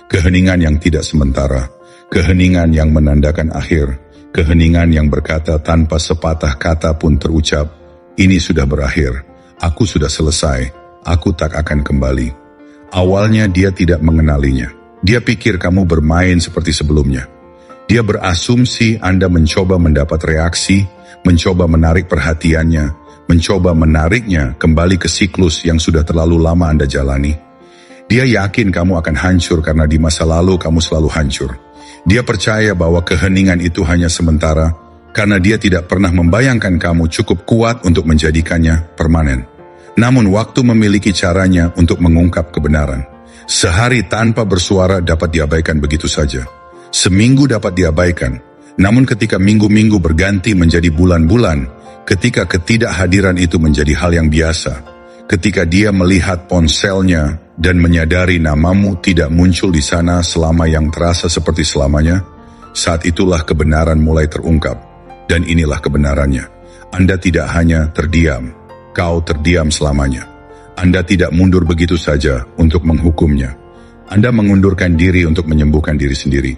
Keheningan yang tidak sementara, keheningan yang menandakan akhir, keheningan yang berkata tanpa sepatah kata pun terucap, "Ini sudah berakhir, aku sudah selesai, aku tak akan kembali." Awalnya dia tidak mengenalinya. Dia pikir kamu bermain seperti sebelumnya. Dia berasumsi Anda mencoba mendapat reaksi, mencoba menarik perhatiannya, mencoba menariknya kembali ke siklus yang sudah terlalu lama Anda jalani. Dia yakin kamu akan hancur karena di masa lalu kamu selalu hancur. Dia percaya bahwa keheningan itu hanya sementara karena dia tidak pernah membayangkan kamu cukup kuat untuk menjadikannya permanen. Namun waktu memiliki caranya untuk mengungkap kebenaran. Sehari tanpa bersuara dapat diabaikan begitu saja. Seminggu dapat diabaikan. Namun ketika minggu-minggu berganti menjadi bulan-bulan, ketika ketidakhadiran itu menjadi hal yang biasa, ketika dia melihat ponselnya dan menyadari namamu tidak muncul di sana selama yang terasa seperti selamanya, saat itulah kebenaran mulai terungkap. Dan inilah kebenarannya. Anda tidak hanya terdiam, kau terdiam selamanya. Anda tidak mundur begitu saja untuk menghukumnya. Anda mengundurkan diri untuk menyembuhkan diri sendiri.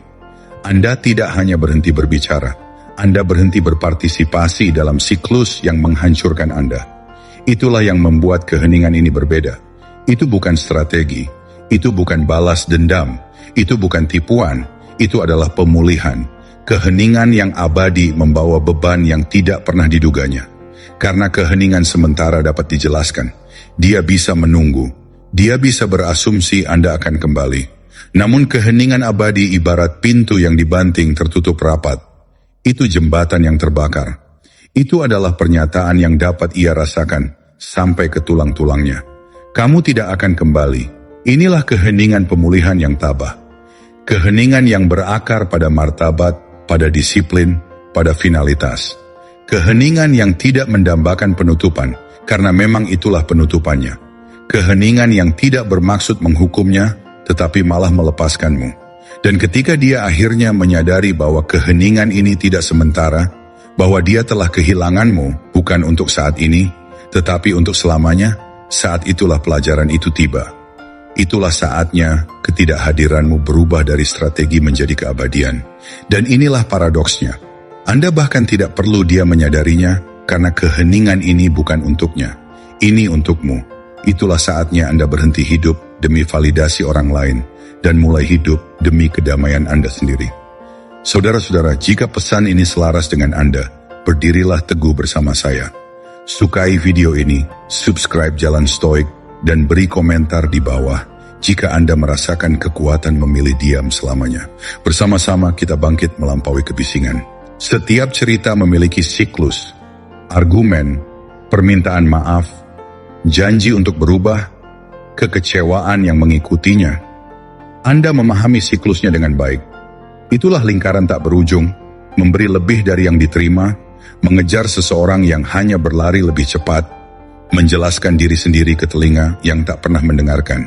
Anda tidak hanya berhenti berbicara, Anda berhenti berpartisipasi dalam siklus yang menghancurkan Anda. Itulah yang membuat keheningan ini berbeda. Itu bukan strategi, itu bukan balas dendam, itu bukan tipuan, itu adalah pemulihan. Keheningan yang abadi membawa beban yang tidak pernah diduganya. Karena keheningan sementara dapat dijelaskan. Dia bisa menunggu, dia bisa berasumsi Anda akan kembali. Namun keheningan abadi ibarat pintu yang dibanting tertutup rapat. Itu jembatan yang terbakar. Itu adalah pernyataan yang dapat ia rasakan sampai ke tulang-tulangnya. Kamu tidak akan kembali. Inilah keheningan pemulihan yang tabah. Keheningan yang berakar pada martabat, pada disiplin, pada finalitas. Keheningan yang tidak mendambakan penutupan, karena memang itulah penutupannya. Keheningan yang tidak bermaksud menghukumnya, tetapi malah melepaskanmu. Dan ketika dia akhirnya menyadari bahwa keheningan ini tidak sementara, bahwa dia telah kehilanganmu bukan untuk saat ini, tetapi untuk selamanya, saat itulah pelajaran itu tiba. Itulah saatnya ketidakhadiranmu berubah dari strategi menjadi keabadian. Dan inilah paradoksnya. Anda bahkan tidak perlu dia menyadarinya, karena keheningan ini bukan untuknya. Ini untukmu. Itulah saatnya Anda berhenti hidup demi validasi orang lain, dan mulai hidup demi kedamaian Anda sendiri. Saudara-saudara, jika pesan ini selaras dengan Anda, berdirilah teguh bersama saya. Sukai video ini, subscribe Jalan Stoik, dan beri komentar di bawah jika Anda merasakan kekuatan memilih diam selamanya. Bersama-sama kita bangkit melampaui kebisingan. Setiap cerita memiliki siklus, argumen, permintaan maaf, janji untuk berubah, kekecewaan yang mengikutinya. Anda memahami siklusnya dengan baik. Itulah lingkaran tak berujung, memberi lebih dari yang diterima, mengejar seseorang yang hanya berlari lebih cepat, menjelaskan diri sendiri ke telinga yang tak pernah mendengarkan.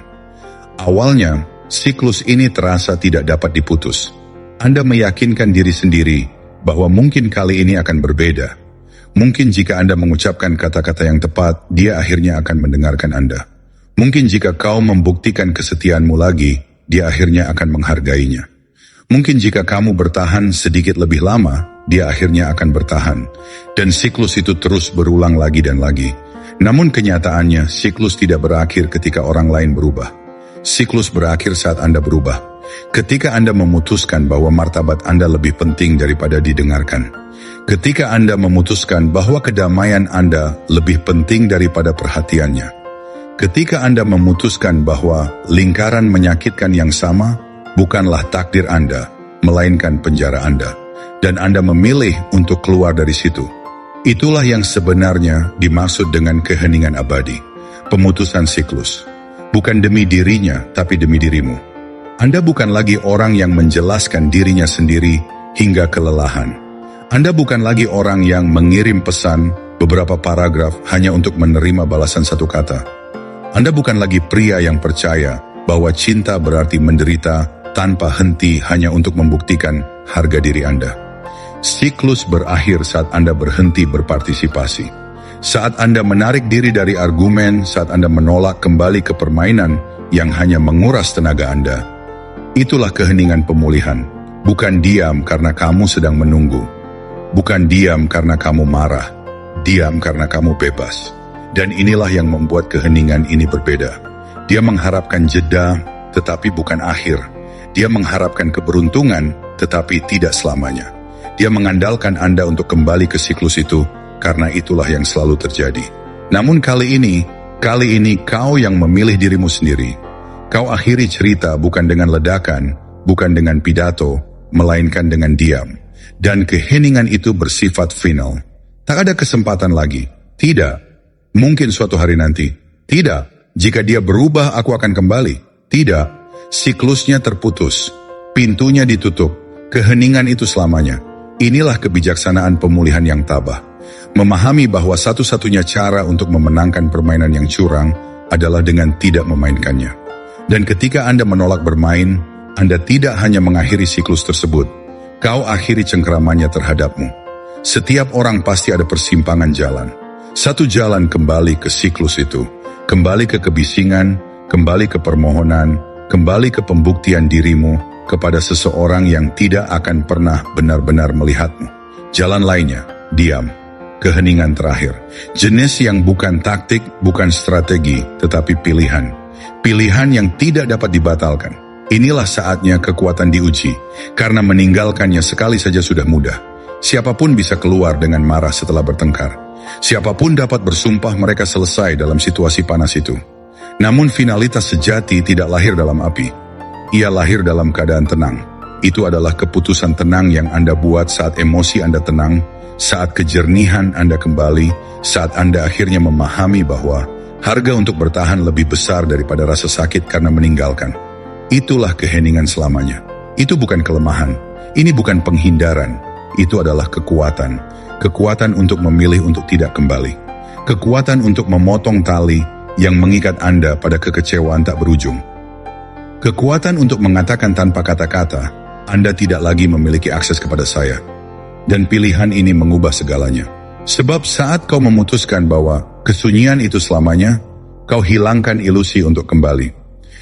Awalnya, siklus ini terasa tidak dapat diputus. Anda meyakinkan diri sendiri bahwa mungkin kali ini akan berbeda. Mungkin jika Anda mengucapkan kata-kata yang tepat, dia akhirnya akan mendengarkan Anda. Mungkin jika kau membuktikan kesetiaanmu lagi, dia akhirnya akan menghargainya. Mungkin jika kamu bertahan sedikit lebih lama, dia akhirnya akan bertahan. Dan siklus itu terus berulang lagi dan lagi. Namun kenyataannya, siklus tidak berakhir ketika orang lain berubah. Siklus berakhir saat Anda berubah. Ketika Anda memutuskan bahwa martabat Anda lebih penting daripada didengarkan. Ketika Anda memutuskan bahwa kedamaian Anda lebih penting daripada perhatiannya. Ketika Anda memutuskan bahwa lingkaran menyakitkan yang sama bukanlah takdir Anda, melainkan penjara Anda. Dan Anda memilih untuk keluar dari situ. Itulah yang sebenarnya dimaksud dengan keheningan abadi. Pemutusan siklus. Bukan demi dirinya, tapi demi dirimu. Anda bukan lagi orang yang menjelaskan dirinya sendiri hingga kelelahan. Anda bukan lagi orang yang mengirim pesan beberapa paragraf hanya untuk menerima balasan satu kata. Anda bukan lagi pria yang percaya bahwa cinta berarti menderita tanpa henti hanya untuk membuktikan harga diri Anda. Siklus berakhir saat Anda berhenti berpartisipasi. Saat Anda menarik diri dari argumen, saat Anda menolak kembali ke permainan yang hanya menguras tenaga Anda. Itulah keheningan pemulihan. Bukan diam karena kamu sedang menunggu. Bukan diam karena kamu marah. Diam karena kamu bebas. Dan inilah yang membuat keheningan ini berbeda. Dia mengharapkan jeda, tetapi bukan akhir. Dia mengharapkan keberuntungan, tetapi tidak selamanya. Dia mengandalkan Anda untuk kembali ke siklus itu, karena itulah yang selalu terjadi. Namun kali ini kau yang memilih dirimu sendiri. Kau akhiri cerita bukan dengan ledakan, bukan dengan pidato, melainkan dengan diam. Dan keheningan itu bersifat final. Tak ada kesempatan lagi. Tidak. Mungkin suatu hari nanti. Tidak. Jika dia berubah, aku akan kembali. Tidak. Siklusnya terputus. Pintunya ditutup. Keheningan itu selamanya. Inilah kebijaksanaan pemulihan yang tabah. Memahami bahwa satu-satunya cara untuk memenangkan permainan yang curang adalah dengan tidak memainkannya. Dan ketika Anda menolak bermain, Anda tidak hanya mengakhiri siklus tersebut, kau akhiri cengkeramannya terhadapmu. Setiap orang pasti ada persimpangan jalan. Satu jalan kembali ke siklus itu, kembali ke kebisingan, kembali ke permohonan, kembali ke pembuktian dirimu kepada seseorang yang tidak akan pernah benar-benar melihatmu. Jalan lainnya, diam. Keheningan terakhir. Jenis yang bukan taktik, bukan strategi, tetapi pilihan. Pilihan yang tidak dapat dibatalkan. Inilah saatnya kekuatan diuji, karena meninggalkannya sekali saja sudah mudah. Siapapun bisa keluar dengan marah setelah bertengkar. Siapapun dapat bersumpah mereka selesai dalam situasi panas itu. Namun finalitas sejati tidak lahir dalam api. Ia lahir dalam keadaan tenang. Itu adalah keputusan tenang yang Anda buat saat emosi Anda tenang, saat kejernihan Anda kembali, saat Anda akhirnya memahami bahwa harga untuk bertahan lebih besar daripada rasa sakit karena meninggalkan. Itulah keheningan selamanya. Itu bukan kelemahan. Ini bukan penghindaran. Itu adalah kekuatan. Kekuatan untuk memilih untuk tidak kembali. Kekuatan untuk memotong tali yang mengikat Anda pada kekecewaan tak berujung. Kekuatan untuk mengatakan tanpa kata-kata, Anda tidak lagi memiliki akses kepada saya. Dan pilihan ini mengubah segalanya. Sebab saat kau memutuskan bahwa kesunyian itu selamanya, kau hilangkan ilusi untuk kembali.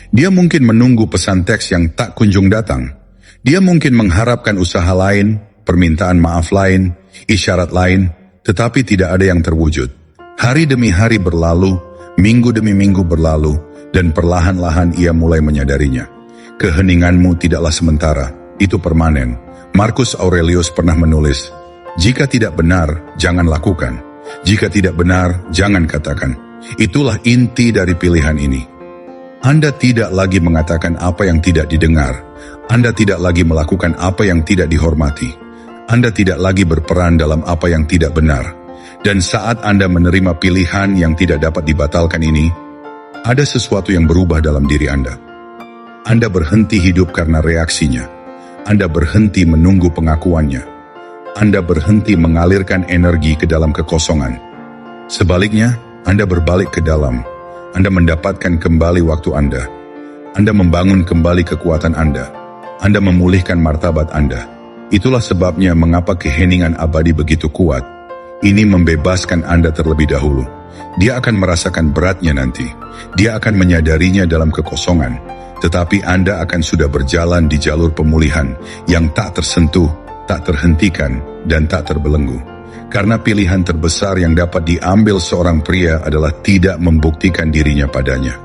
Dia mungkin menunggu pesan teks yang tak kunjung datang. Dia mungkin mengharapkan usaha lain, permintaan maaf lain, isyarat lain, tetapi tidak ada yang terwujud. Hari demi hari berlalu, minggu demi minggu berlalu, dan perlahan-lahan ia mulai menyadarinya. Keheninganmu tidaklah sementara, itu permanen. Marcus Aurelius pernah menulis, jika tidak benar, jangan lakukan. Jika tidak benar, jangan katakan. Itulah inti dari pilihan ini. Anda tidak lagi mengatakan apa yang tidak didengar. Anda tidak lagi melakukan apa yang tidak dihormati. Anda tidak lagi berperan dalam apa yang tidak benar. Dan saat Anda menerima pilihan yang tidak dapat dibatalkan ini, ada sesuatu yang berubah dalam diri Anda. Anda berhenti hidup karena reaksinya. Anda berhenti menunggu pengakuannya. Anda berhenti mengalirkan energi ke dalam kekosongan. Sebaliknya, Anda berbalik ke dalam. Anda mendapatkan kembali waktu Anda. Anda membangun kembali kekuatan Anda. Anda memulihkan martabat Anda. Itulah sebabnya mengapa keheningan abadi begitu kuat. Ini membebaskan Anda terlebih dahulu. Dia akan merasakan beratnya nanti. Dia akan menyadarinya dalam kekosongan. Tetapi Anda akan sudah berjalan di jalur pemulihan yang tak tersentuh, tak terhentikan, dan tak terbelenggu. Karena pilihan terbesar yang dapat diambil seorang pria adalah tidak membuktikan dirinya padanya.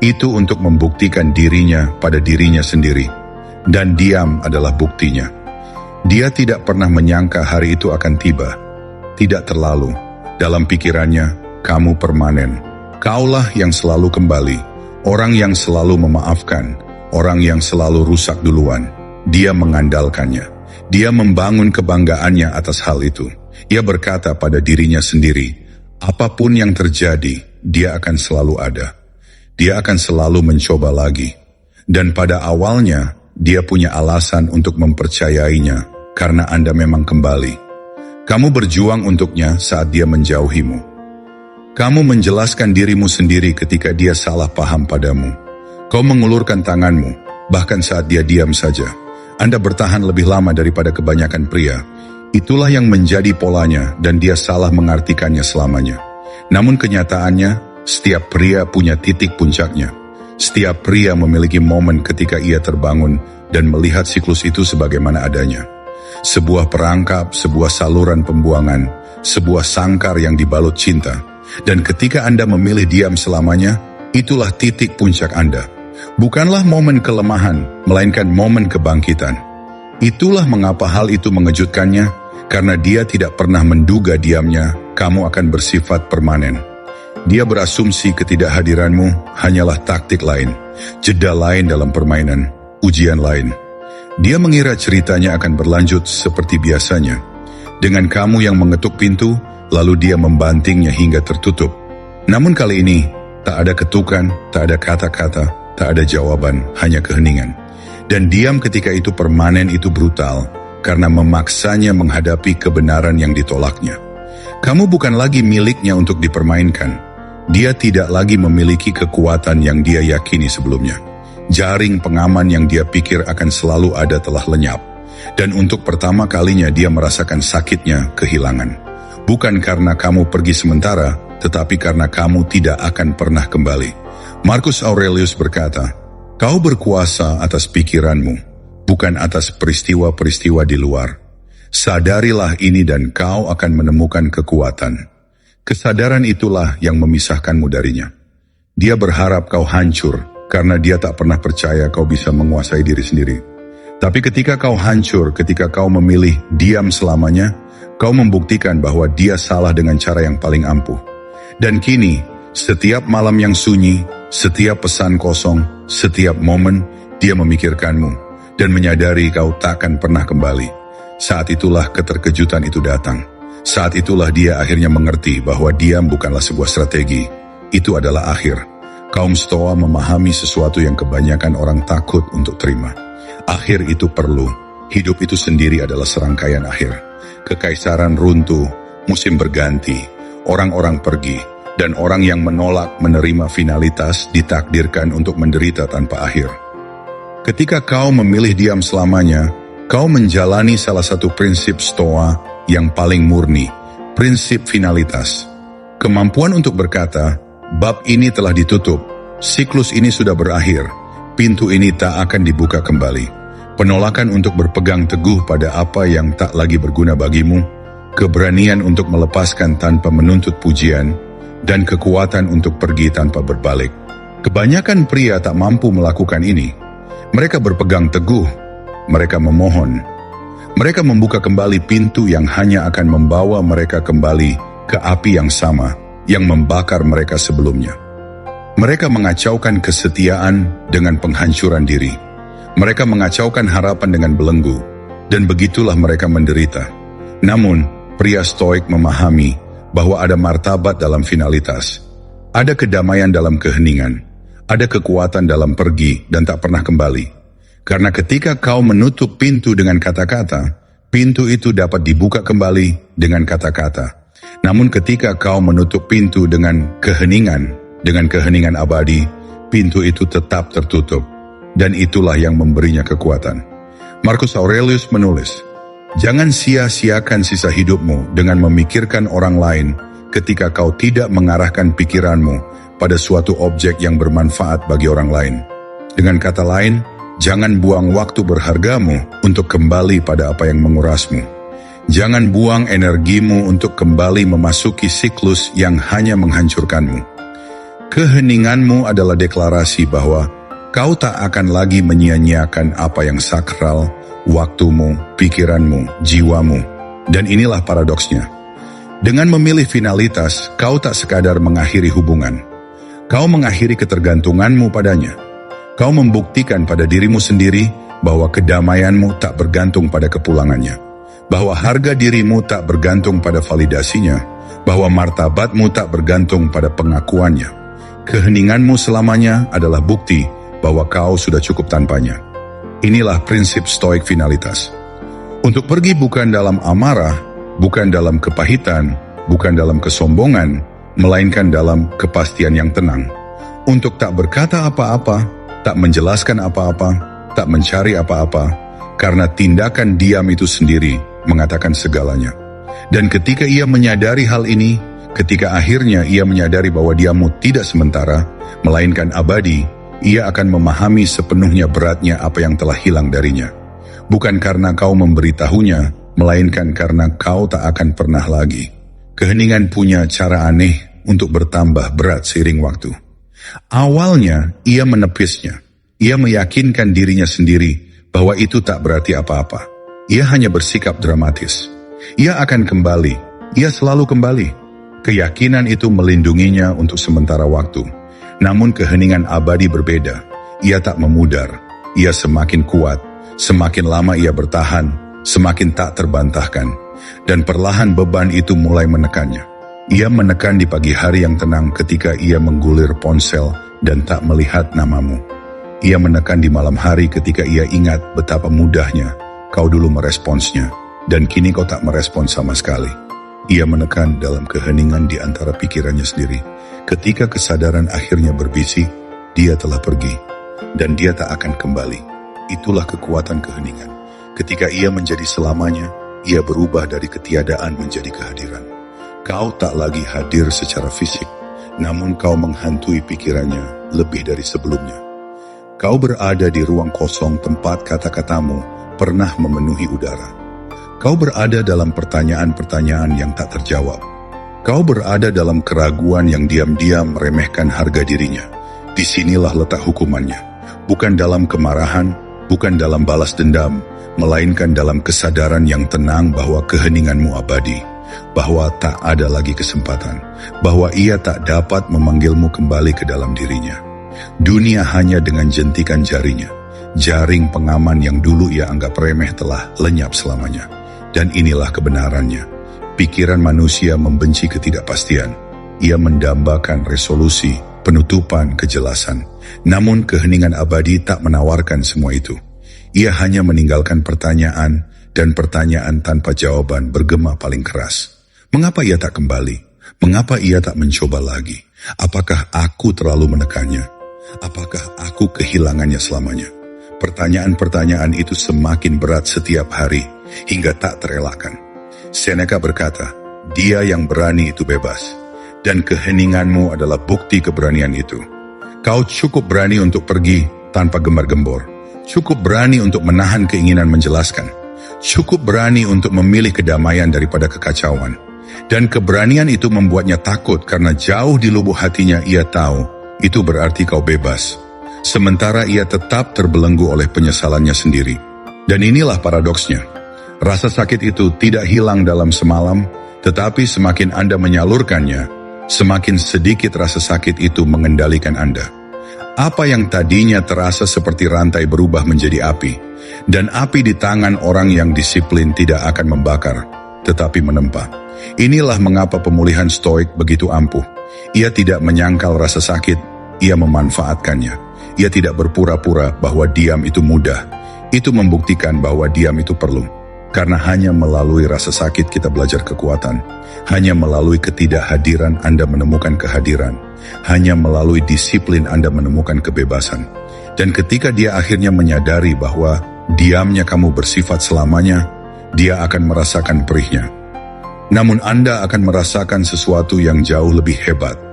Itu untuk membuktikan dirinya pada dirinya sendiri. Dan diam adalah buktinya. Dia tidak pernah menyangka hari itu akan tiba. Tidak terlalu. Dalam pikirannya, kamu permanen. Kaulah yang selalu kembali. Orang yang selalu memaafkan. Orang yang selalu rusak duluan. Dia mengandalkannya. Dia membangun kebanggaannya atas hal itu. Ia berkata pada dirinya sendiri, apapun yang terjadi, dia akan selalu ada. Dia akan selalu mencoba lagi. Dan pada awalnya, dia punya alasan untuk mempercayainya, karena Anda memang kembali. Kamu berjuang untuknya saat dia menjauhimu. Kamu menjelaskan dirimu sendiri ketika dia salah paham padamu. Kau mengulurkan tanganmu, bahkan saat dia diam saja. Anda bertahan lebih lama daripada kebanyakan pria. Itulah yang menjadi polanya dan dia salah mengartikannya selamanya. Namun kenyataannya, setiap pria punya titik puncaknya. Setiap pria memiliki momen ketika ia terbangun dan melihat siklus itu sebagaimana adanya. Sebuah perangkap, sebuah saluran pembuangan, sebuah sangkar yang dibalut cinta. Dan ketika Anda memilih diam selamanya, itulah titik puncak Anda. Bukanlah momen kelemahan, melainkan momen kebangkitan. Itulah mengapa hal itu mengejutkannya, karena dia tidak pernah menduga diamnya, kamu akan bersifat permanen. Dia berasumsi ketidakhadiranmu hanyalah taktik lain, jeda lain dalam permainan, ujian lain. Dia mengira ceritanya akan berlanjut seperti biasanya, dengan kamu yang mengetuk pintu, lalu dia membantingnya hingga tertutup. Namun kali ini, tak ada ketukan, tak ada kata-kata, tak ada jawaban, hanya keheningan. Dan diam ketika itu permanen itu brutal, karena memaksanya menghadapi kebenaran yang ditolaknya. Kamu bukan lagi miliknya untuk dipermainkan. Dia tidak lagi memiliki kekuatan yang dia yakini sebelumnya. Jaring pengaman yang dia pikir akan selalu ada telah lenyap. Dan untuk pertama kalinya dia merasakan sakitnya kehilangan. Bukan karena kamu pergi sementara, tetapi karena kamu tidak akan pernah kembali. Marcus Aurelius berkata, kau berkuasa atas pikiranmu, bukan atas peristiwa-peristiwa di luar. Sadarilah ini dan kau akan menemukan kekuatan. Kesadaran itulah yang memisahkanmu darinya. Dia berharap kau hancur, karena dia tak pernah percaya kau bisa menguasai diri sendiri. Tapi ketika kau hancur, ketika kau memilih diam selamanya, kau membuktikan bahwa dia salah dengan cara yang paling ampuh. Dan kini, setiap malam yang sunyi, setiap pesan kosong, setiap momen, dia memikirkanmu dan menyadari kau takkan pernah kembali. Saat itulah keterkejutan itu datang. Saat itulah dia akhirnya mengerti bahwa diam bukanlah sebuah strategi. Itu adalah akhir. Kaum Stoa memahami sesuatu yang kebanyakan orang takut untuk terima. Akhir itu perlu. Hidup itu sendiri adalah serangkaian akhir. Kekaisaran runtuh, musim berganti, orang-orang pergi, dan orang yang menolak menerima finalitas ditakdirkan untuk menderita tanpa akhir. Ketika kau memilih diam selamanya, kau menjalani salah satu prinsip Stoa yang paling murni, prinsip finalitas. Kemampuan untuk berkata, bab ini telah ditutup, siklus ini sudah berakhir, pintu ini tak akan dibuka kembali. Penolakan untuk berpegang teguh pada apa yang tak lagi berguna bagimu, keberanian untuk melepaskan tanpa menuntut pujian, dan kekuatan untuk pergi tanpa berbalik. Kebanyakan pria tak mampu melakukan ini. Mereka berpegang teguh, mereka memohon. Mereka membuka kembali pintu yang hanya akan membawa mereka kembali ke api yang sama, yang membakar mereka sebelumnya. Mereka mengacaukan kesetiaan dengan penghancuran diri. Mereka mengacaukan harapan dengan belenggu, dan begitulah mereka menderita. Namun, pria Stoik memahami bahwa ada martabat dalam finalitas. Ada kedamaian dalam keheningan. Ada kekuatan dalam pergi dan tak pernah kembali. Karena ketika kau menutup pintu dengan kata-kata, pintu itu dapat dibuka kembali dengan kata-kata. Namun ketika kau menutup pintu dengan keheningan abadi, pintu itu tetap tertutup. Dan itulah yang memberinya kekuatan. Marcus Aurelius menulis, jangan sia-siakan sisa hidupmu dengan memikirkan orang lain ketika kau tidak mengarahkan pikiranmu pada suatu objek yang bermanfaat bagi orang lain. Dengan kata lain, jangan buang waktu berhargamu untuk kembali pada apa yang mengurasmu. Jangan buang energimu untuk kembali memasuki siklus yang hanya menghancurkanmu. Keheninganmu adalah deklarasi bahwa kau tak akan lagi menyia-nyiakan apa yang sakral, waktumu, pikiranmu, jiwamu. Dan inilah paradoksnya. Dengan memilih finalitas, kau tak sekadar mengakhiri hubungan. Kau mengakhiri ketergantunganmu padanya. Kau membuktikan pada dirimu sendiri bahwa kedamaianmu tak bergantung pada kepulangannya. Bahwa harga dirimu tak bergantung pada validasinya. Bahwa martabatmu tak bergantung pada pengakuannya. Keheninganmu selamanya adalah bukti bahwa kau sudah cukup tanpanya. Inilah prinsip Stoik finalitas. Untuk pergi bukan dalam amarah, bukan dalam kepahitan, bukan dalam kesombongan, melainkan dalam kepastian yang tenang. Untuk tak berkata apa-apa, tak menjelaskan apa-apa, tak mencari apa-apa, karena tindakan diam itu sendiri mengatakan segalanya. Dan ketika ia menyadari hal ini, ketika akhirnya ia menyadari bahwa diammu tidak sementara, melainkan abadi, ia akan memahami sepenuhnya beratnya apa yang telah hilang darinya. Bukan karena kau memberitahunya, melainkan karena kau tak akan pernah lagi. Keheningan punya cara aneh untuk bertambah berat seiring waktu. Awalnya, ia menepisnya. Ia meyakinkan dirinya sendiri bahwa itu tak berarti apa-apa. Ia hanya bersikap dramatis. Ia akan kembali. Ia selalu kembali. Keyakinan itu melindunginya untuk sementara waktu. Namun keheningan abadi berbeda. Ia tak memudar. Ia semakin kuat. Semakin lama ia bertahan, semakin tak terbantahkan. Dan perlahan beban itu mulai menekannya. Ia menekan di pagi hari yang tenang ketika ia menggulir ponsel dan tak melihat namamu. Ia menekan di malam hari ketika ia ingat betapa mudahnya kau dulu meresponsnya, dan kini kau tak merespons sama sekali. Ia menekan dalam keheningan di antara pikirannya sendiri. Ketika kesadaran akhirnya berbisik, dia telah pergi, dan dia tak akan kembali. Itulah kekuatan keheningan. Ketika ia menjadi selamanya, ia berubah dari ketiadaan menjadi kehadiran. Kau tak lagi hadir secara fisik, namun kau menghantui pikirannya lebih dari sebelumnya. Kau berada di ruang kosong tempat kata-katamu pernah memenuhi udara. Kau berada dalam pertanyaan-pertanyaan yang tak terjawab. Kau berada dalam keraguan yang diam-diam meremehkan harga dirinya. Disinilah letak hukumannya. Bukan dalam kemarahan, bukan dalam balas dendam, melainkan dalam kesadaran yang tenang bahwa keheninganmu abadi, bahwa tak ada lagi kesempatan, bahwa ia tak dapat memanggilmu kembali ke dalam dirinya. Dunia hanya dengan jentikan jarinya. Jaring pengaman yang dulu ia anggap remeh telah lenyap selamanya. Dan inilah kebenarannya. Pikiran manusia membenci ketidakpastian. Ia mendambakan resolusi, penutupan, kejelasan. Namun keheningan abadi tak menawarkan semua itu. Ia hanya meninggalkan pertanyaan, dan pertanyaan tanpa jawaban bergema paling keras. Mengapa ia tak kembali? Mengapa ia tak mencoba lagi? Apakah aku terlalu menekannya? Apakah aku kehilangannya selamanya? Pertanyaan-pertanyaan itu semakin berat setiap hari, hingga tak terelakkan. Seneca berkata, dia yang berani itu bebas, dan keheninganmu adalah bukti keberanian itu. Kau cukup berani untuk pergi tanpa gembar-gembor. Cukup berani untuk menahan keinginan menjelaskan. Cukup berani untuk memilih kedamaian daripada kekacauan. Dan keberanian itu membuatnya takut karena jauh di lubuk hatinya ia tahu itu berarti kau bebas. Sementara ia tetap terbelenggu oleh penyesalannya sendiri. Dan inilah paradoksnya. Rasa sakit itu tidak hilang dalam semalam, tetapi semakin Anda menyalurkannya, semakin sedikit rasa sakit itu mengendalikan Anda. Apa yang tadinya terasa seperti rantai berubah menjadi api, dan api di tangan orang yang disiplin tidak akan membakar, tetapi menempa. Inilah mengapa pemulihan stoik begitu ampuh. Ia tidak menyangkal rasa sakit, ia memanfaatkannya. Ia tidak berpura-pura bahwa diam itu mudah. Itu membuktikan bahwa diam itu perlu. Karena hanya melalui rasa sakit kita belajar kekuatan. Hanya melalui ketidakhadiran Anda menemukan kehadiran. Hanya melalui disiplin Anda menemukan kebebasan. Dan ketika dia akhirnya menyadari bahwa diamnya kamu bersifat selamanya, dia akan merasakan perihnya. Namun Anda akan merasakan sesuatu yang jauh lebih hebat.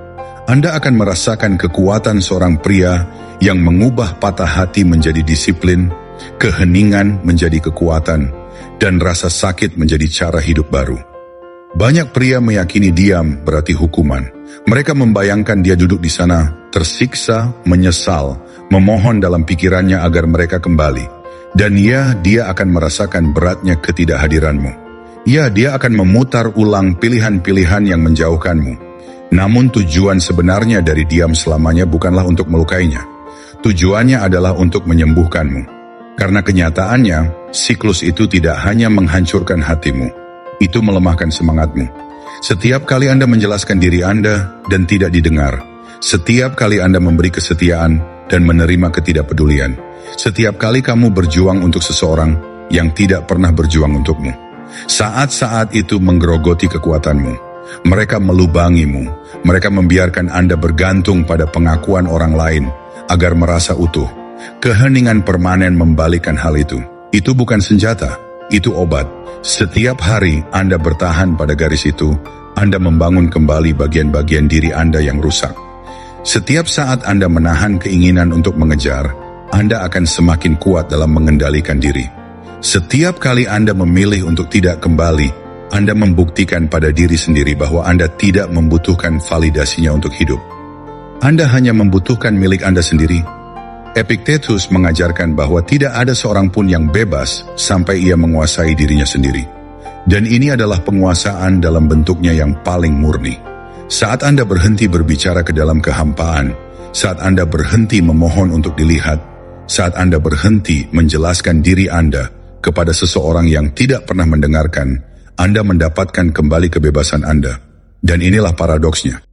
Anda akan merasakan kekuatan seorang pria yang mengubah patah hati menjadi disiplin, keheningan menjadi kekuatan, dan rasa sakit menjadi cara hidup baru. Banyak pria meyakini diam berarti hukuman. Mereka membayangkan dia duduk di sana, tersiksa, menyesal, memohon dalam pikirannya agar mereka kembali. Dan ya, dia akan merasakan beratnya ketidakhadiranmu. Ya, dia akan memutar ulang pilihan-pilihan yang menjauhkanmu. Namun tujuan sebenarnya dari diam selamanya bukanlah untuk melukainya. Tujuannya adalah untuk menyembuhkanmu. Karena kenyataannya, siklus itu tidak hanya menghancurkan hatimu, itu melemahkan semangatmu. Setiap kali Anda menjelaskan diri Anda dan tidak didengar, setiap kali Anda memberi kesetiaan dan menerima ketidakpedulian, setiap kali kamu berjuang untuk seseorang yang tidak pernah berjuang untukmu, saat-saat itu menggerogoti kekuatanmu. Mereka melubangimu, mereka membiarkan Anda bergantung pada pengakuan orang lain agar merasa utuh. Keheningan permanen membalikkan hal itu. Itu bukan senjata, itu obat. Setiap hari Anda bertahan pada garis itu, Anda membangun kembali bagian-bagian diri Anda yang rusak. Setiap saat Anda menahan keinginan untuk mengejar, Anda akan semakin kuat dalam mengendalikan diri. Setiap kali Anda memilih untuk tidak kembali, Anda membuktikan pada diri sendiri bahwa Anda tidak membutuhkan validasinya untuk hidup. Anda hanya membutuhkan milik Anda sendiri. Epictetus mengajarkan bahwa tidak ada seorang pun yang bebas sampai ia menguasai dirinya sendiri. Dan ini adalah penguasaan dalam bentuknya yang paling murni. Saat Anda berhenti berbicara ke dalam kehampaan, saat Anda berhenti memohon untuk dilihat, saat Anda berhenti menjelaskan diri Anda kepada seseorang yang tidak pernah mendengarkan, Anda mendapatkan kembali kebebasan Anda. Dan inilah paradoksnya.